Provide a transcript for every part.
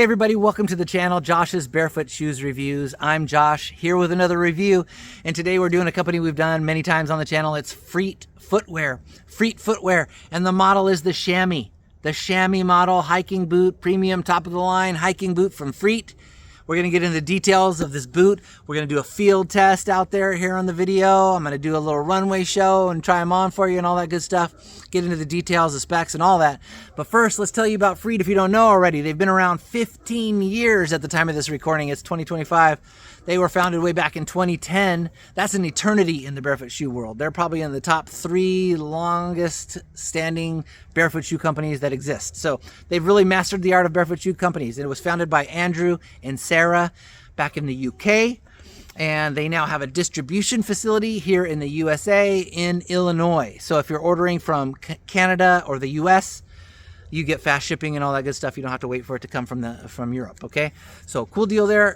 Hey everybody, welcome to the channel, Josh's Barefoot Shoes Reviews. I'm Josh, here with another review, and today we're doing a company we've done many times on the channel. It's Freet Footwear, and the model is the Chamois. The Chamois model hiking boot, premium top of the line hiking boot from Freet. We're gonna get into the details of this boot. We're gonna do a field test out there here on the video. I'm gonna do a little runway show and try them on for you and all that good stuff. Get into the details, the specs and all that. But first, let's tell you about Freet if you don't know already. They've been around 15 years at the time of this recording. It's 2025. They were founded way back in 2010. That's an eternity in the barefoot shoe world. They're probably in the top 3 longest standing barefoot shoe companies that exist. So they've really mastered the art of barefoot shoe companies. It was founded by Andrew and Sarah back in the UK. And they now have a distribution facility here in the USA in Illinois. So if you're ordering from Canada or the US, you get fast shipping and all that good stuff. You don't have to wait for it to come from Europe, okay? So cool deal there.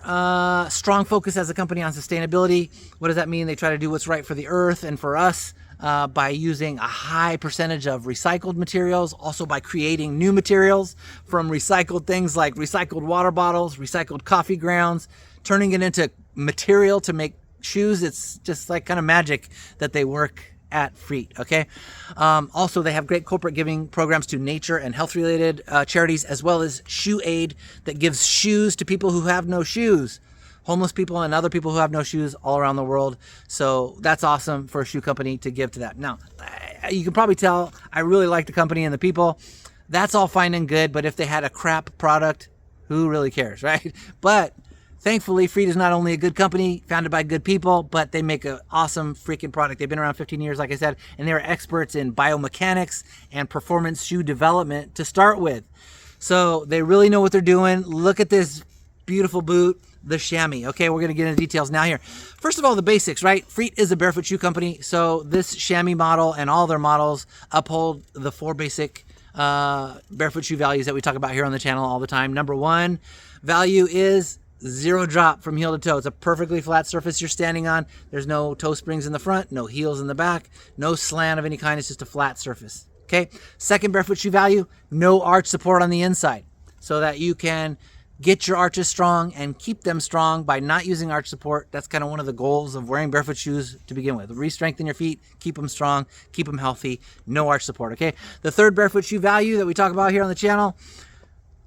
Strong focus as a company on sustainability. What does that mean? They try to do what's right for the earth and for us by using a high percentage of recycled materials, also by creating new materials from recycled things like recycled water bottles, recycled coffee grounds, turning it into material to make shoes. It's just like kind of magic that they work at Freet, okay? Also, they have great corporate giving programs to nature and health-related charities, as well as Shoe Aid that gives shoes to people who have no shoes, homeless people and other people who have no shoes all around the world. So that's awesome for a shoe company to give to that. Now, you can probably tell I really like the company and the people. That's all fine and good, but if they had a crap product, who really cares, right? But thankfully, Freet is not only a good company, founded by good people, but they make an awesome freaking product. They've been around 15 years, like I said, and they're experts in biomechanics and performance shoe development to start with. So they really know what they're doing. Look at this beautiful boot, the Chamois. Okay, we're going to get into details now here. First of all, the basics, right? Freet is a barefoot shoe company, so this Chamois model and all their models uphold the 4 basic barefoot shoe values that we talk about here on the channel all the time. Number 1 value is 0 drop from heel to toe. It's a perfectly flat surface you're standing on. There's no toe springs in the front, no heels in the back, no slant of any kind. It's just a flat surface. Okay. Second barefoot shoe value, no arch support on the inside, so that you can get your arches strong and keep them strong by not using arch support. That's kind of one of the goals of wearing barefoot shoes to begin with. Re-strengthen your feet, keep them strong, keep them healthy, no arch support. Okay. The third barefoot shoe value that we talk about here on the channel,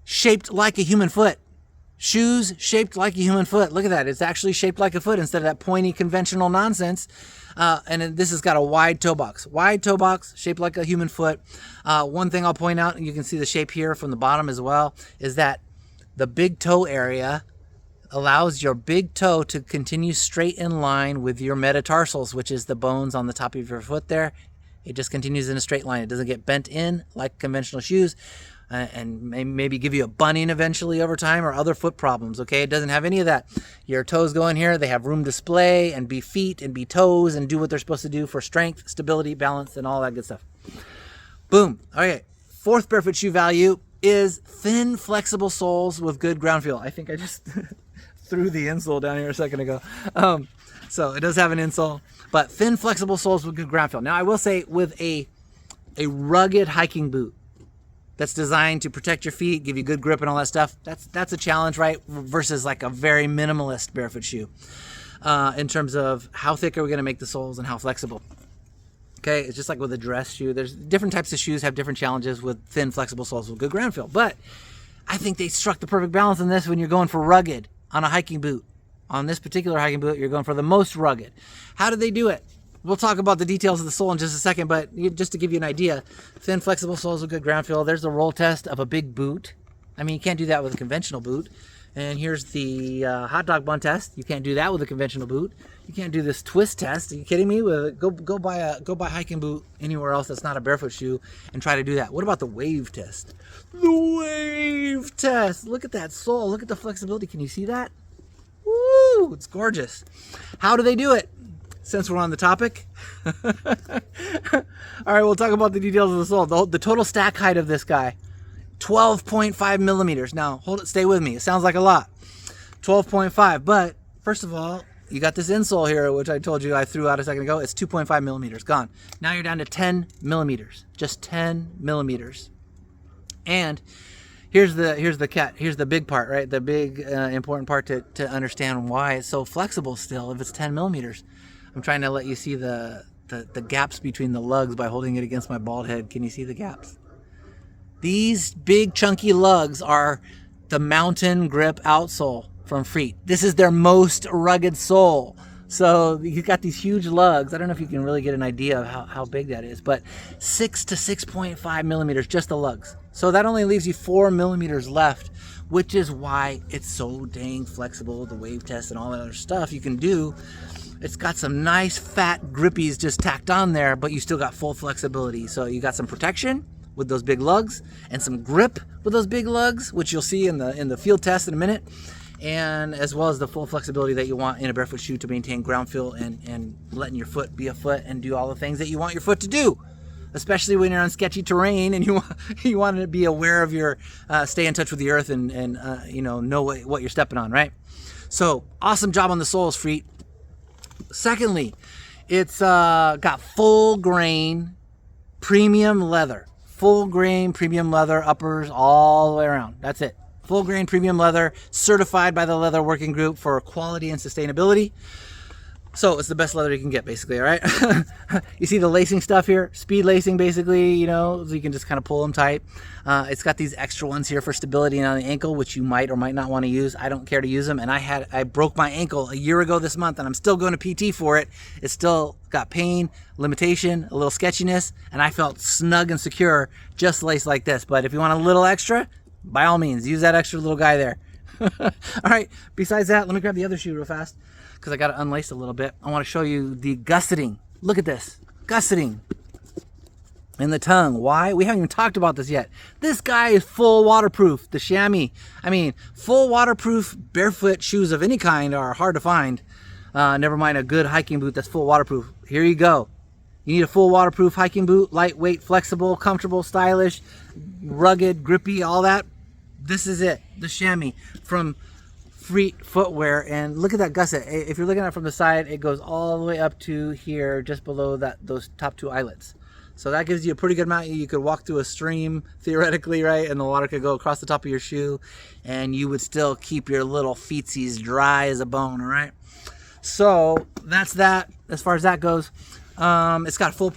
shaped like a human foot. Shoes shaped like a human foot. Look at that. It's actually shaped like a foot instead of that pointy conventional nonsense. And this has got a wide toe box. Wide toe box, shaped like a human foot. One thing I'll point out, and you can see the shape here from the bottom as well, is that the big toe area allows your big toe to continue straight in line with your metatarsals, which is the bones on the top of your foot there. It just continues in a straight line. It doesn't get bent in like conventional shoes. And maybe give you a bunion eventually over time or other foot problems, okay? It doesn't have any of that. Your toes go in here. They have room to splay and be feet and be toes and do what they're supposed to do for strength, stability, balance, and all that good stuff. Boom. Okay. Fourth barefoot shoe value is thin, flexible soles with good ground feel. I think I just threw the insole down here a second ago. So it does have an insole, but thin, flexible soles with good ground feel. Now, I will say with a rugged hiking boot, that's designed to protect your feet, give you good grip and all that stuff. That's a challenge, right? Versus like a very minimalist barefoot shoe in terms of how thick are we going to make the soles and how flexible. Okay, it's just like with a dress shoe. There's different types of shoes have different challenges with thin, flexible soles with good ground feel. But I think they struck the perfect balance in this when you're going for rugged on a hiking boot. On this particular hiking boot, you're going for the most rugged. How did they do it? We'll talk about the details of the sole in just a second, but just to give you an idea, thin, flexible soles with good ground feel. There's the roll test of a big boot. I mean, you can't do that with a conventional boot. And here's the hot dog bun test. You can't do that with a conventional boot. You can't do this twist test. Are you kidding me? Go buy a hiking boot anywhere else that's not a barefoot shoe and try to do that. What about the wave test? The wave test. Look at that sole. Look at the flexibility. Can you see that? Woo! It's gorgeous. How do they do it? Since we're on the topic. All right, we'll talk about the details of the sole. The total stack height of this guy, 12.5 millimeters. Now, stay with me. It sounds like a lot. 12.5, but first of all, you got this insole here, which I told you I threw out a second ago. It's 2.5 millimeters, gone. Now you're down to 10 millimeters, just 10 millimeters. And Here's the big part, right? The big important part to understand why it's so flexible still if it's 10 millimeters. I'm trying to let you see the gaps between the lugs by holding it against my bald head. Can you see the gaps? These big chunky lugs are the Mountain Grip outsole from Freet. This is their most rugged sole. So you've got these huge lugs. I don't know if you can really get an idea of how big that is, but 6 to 6.5 millimeters, just the lugs. So that only leaves you 4 millimeters left, which is why it's so dang flexible. The wave test and all that other stuff you can do. It's got some nice fat grippies just tacked on there, but you still got full flexibility. So you got some protection with those big lugs and some grip with those big lugs, which you'll see in the field test in a minute. And as well as the full flexibility that you want in a barefoot shoe to maintain ground feel and letting your foot be a foot and do all the things that you want your foot to do, especially when you're on sketchy terrain and you want to be aware of your stay in touch with the earth and know what you're stepping on, right? So awesome job on the soles, Freet. Secondly, it's got full grain premium leather, uppers all the way around. That's it. Full grain premium leather, certified by the Leather Working Group for quality and sustainability. So it's the best leather you can get, basically, all right? You see the lacing stuff here? Speed lacing, basically, so you can just kind of pull them tight. It's got these extra ones here for stability on the ankle, which you might or might not want to use. I don't care to use them, and I broke my ankle a year ago this month, and I'm still going to PT for it. It's still got pain, limitation, a little sketchiness, and I felt snug and secure just laced like this. But if you want a little extra, by all means, use that extra little guy there. All right, besides that, let me grab the other shoe real fast because I got to unlace a little bit. I want to show you the gusseting. Look at this, gusseting in the tongue. Why? We haven't even talked about this yet. This guy is full waterproof, the chamois. I mean, full waterproof barefoot shoes of any kind are hard to find. Never mind a good hiking boot that's full waterproof. Here you go. You need a full waterproof hiking boot, lightweight, flexible, comfortable, stylish, rugged, grippy, all that. This is it, the chamois from Freet Footwear. And look at that gusset. If you're looking at it from the side, it goes all the way up to here, just below those top two eyelets. So that gives you a pretty good amount. You could walk through a stream, theoretically, right? And the water could go across the top of your shoe, and you would still keep your little feetsies dry as a bone, all right? So that's that, as far as that goes. It's got full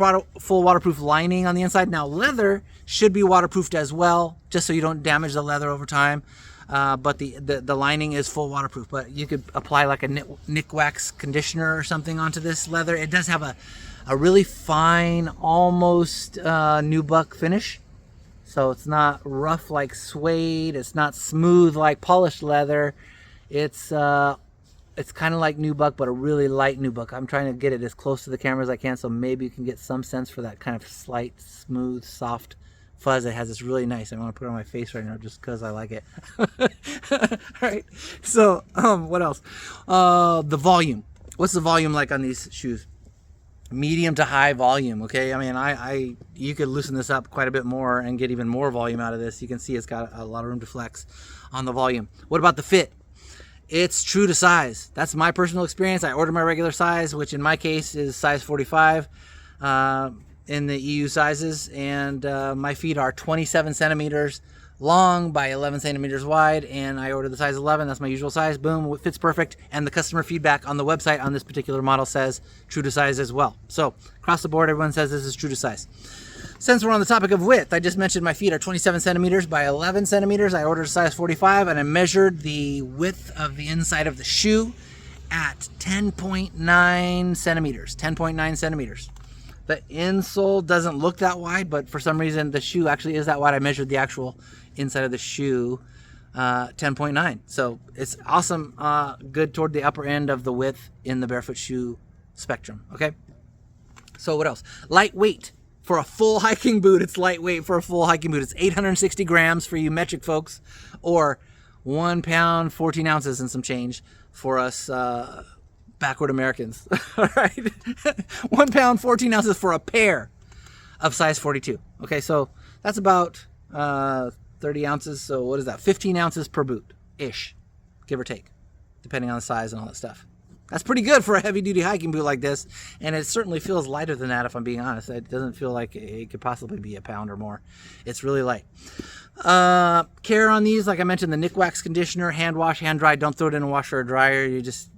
waterproof lining on the inside. Now leather should be waterproofed as well, just so you don't damage the leather over time. But the lining is full waterproof. But you could apply like a nick wax conditioner or something onto this leather. It does have a really fine, almost nubuck finish. So it's not rough like suede. It's not smooth like polished leather. It's kind of like nubuck, but a really light nubuck. I'm trying to get it as close to the camera as I can, so maybe you can get some sense for that kind of slight, smooth, soft fuzz it has. It's really nice. I want to put it on my face right now just because I like it. All right. So, what else? The volume. What's the volume like on these shoes? Medium to high volume. Okay. I mean, you could loosen this up quite a bit more and get even more volume out of this. You can see it's got a lot of room to flex on the volume. What about the fit? It's true to size. That's my personal experience. I ordered my regular size, which in my case is size 45 in the EU sizes. And my feet are 27 centimeters long by 11 centimeters wide. And I ordered the size 11. That's my usual size. Boom, it fits perfect. And the customer feedback on the website on this particular model says true to size as well. So across the board, everyone says this is true to size. Since we're on the topic of width, I just mentioned my feet are 27 centimeters by 11 centimeters. I ordered a size 45 and I measured the width of the inside of the shoe at 10.9 centimeters. 10.9 centimeters. The insole doesn't look that wide, but for some reason the shoe actually is that wide. I measured the actual inside of the shoe, 10.9. So it's awesome, good toward the upper end of the width in the barefoot shoe spectrum, okay? So what else? Lightweight. For a full hiking boot, it's lightweight for a full hiking boot. It's 860 grams for you metric folks, or 1 pound, 14 ounces and some change for us backward Americans. All right. 1 pound, 14 ounces for a pair of size 42. Okay, so that's about 30 ounces. So what is that? 15 ounces per boot-ish, give or take, depending on the size and all that stuff. That's pretty good for a heavy-duty hiking boot like this, and it certainly feels lighter than that, if I'm being honest. It doesn't feel like it could possibly be a pound or more. It's really light. Care on these, like I mentioned, the Nick Wax conditioner, hand wash, hand dry. Don't throw it in a washer or dryer. You're just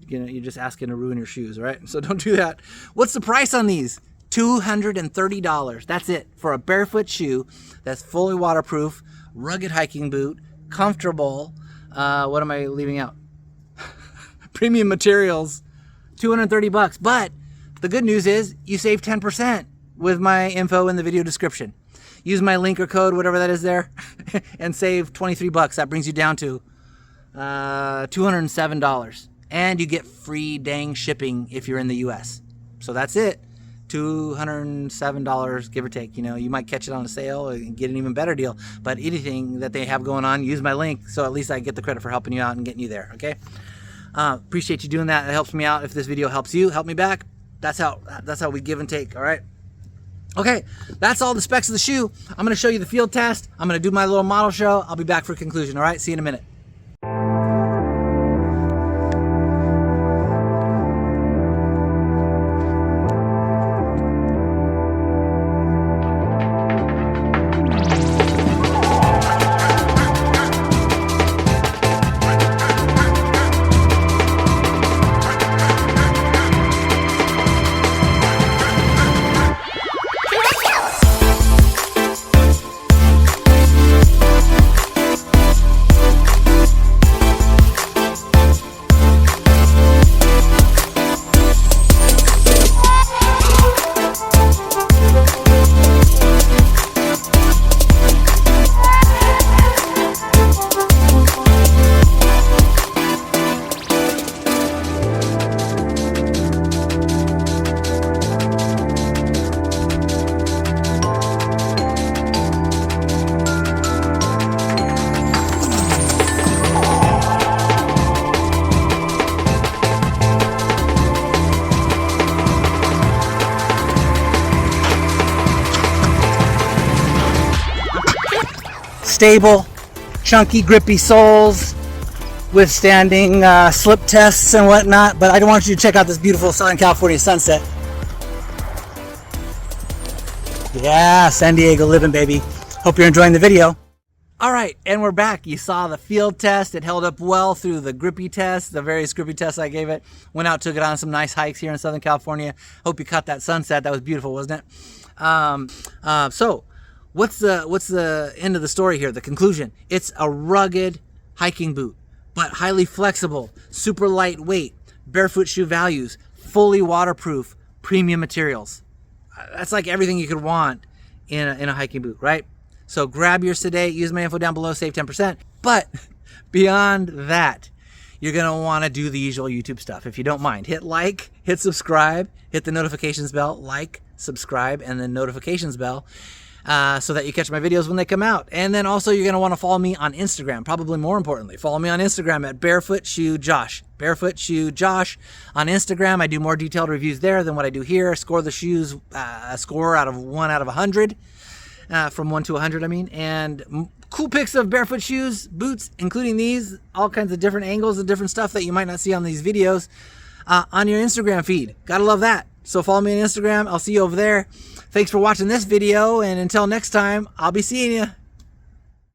asking to ruin your shoes, right? So don't do that. What's the price on these? $230. That's it for a barefoot shoe that's fully waterproof, rugged hiking boot, comfortable. What am I leaving out? Premium materials, $230. But the good news is you save 10% with my info in the video description. Use my link or code, whatever that is there, and save $23. That brings you down to $207. And you get free dang shipping if you're in the US. So that's it. $207, give or take. You know, you might catch it on a sale and get an even better deal. But anything that they have going on, use my link, so at least I get the credit for helping you out and getting you there, okay? Appreciate you doing that. It helps me out. If this video helps you, help me back. That's how we give and take, all right? Okay, that's all the specs of the shoe. I'm going to show you the field test. I'm going to do my little model show. I'll be back for a conclusion, all right? See you in a minute. Stable, chunky, grippy soles, withstanding slip tests and whatnot. But I want you to check out this beautiful Southern California sunset. Yeah, San Diego living, baby. Hope you're enjoying the video. All right, and we're back. You saw the field test. It held up well through the grippy test, the various grippy tests I gave it. Went out, took it on some nice hikes here in Southern California. Hope you caught that sunset. That was beautiful, wasn't it? So what's the end of the story here? The conclusion. It's a rugged hiking boot, but highly flexible, super lightweight, barefoot shoe values, fully waterproof, premium materials. That's like everything you could want in a hiking boot, right? So grab yours today. Use my info down below. Save 10%. But beyond that, you're going to want to do the usual YouTube stuff. If you don't mind, hit like, hit subscribe, hit the notifications bell, like, subscribe, and the notifications bell. So that you catch my videos when they come out. And then also you're going to want to follow me on Instagram. Probably more importantly, follow me on Instagram at Barefoot Shoe Josh. Barefoot Shoe Josh on Instagram. I do more detailed reviews there than what I do here. Score the shoes, score out of 1 out of 100. From 1 to 100, I mean. And cool pics of barefoot shoes, boots, including these. All kinds of different angles and different stuff that you might not see on these videos on your Instagram feed. Gotta love that. So follow me on Instagram. I'll see you over there. Thanks for watching this video, and until next time, I'll be seeing you.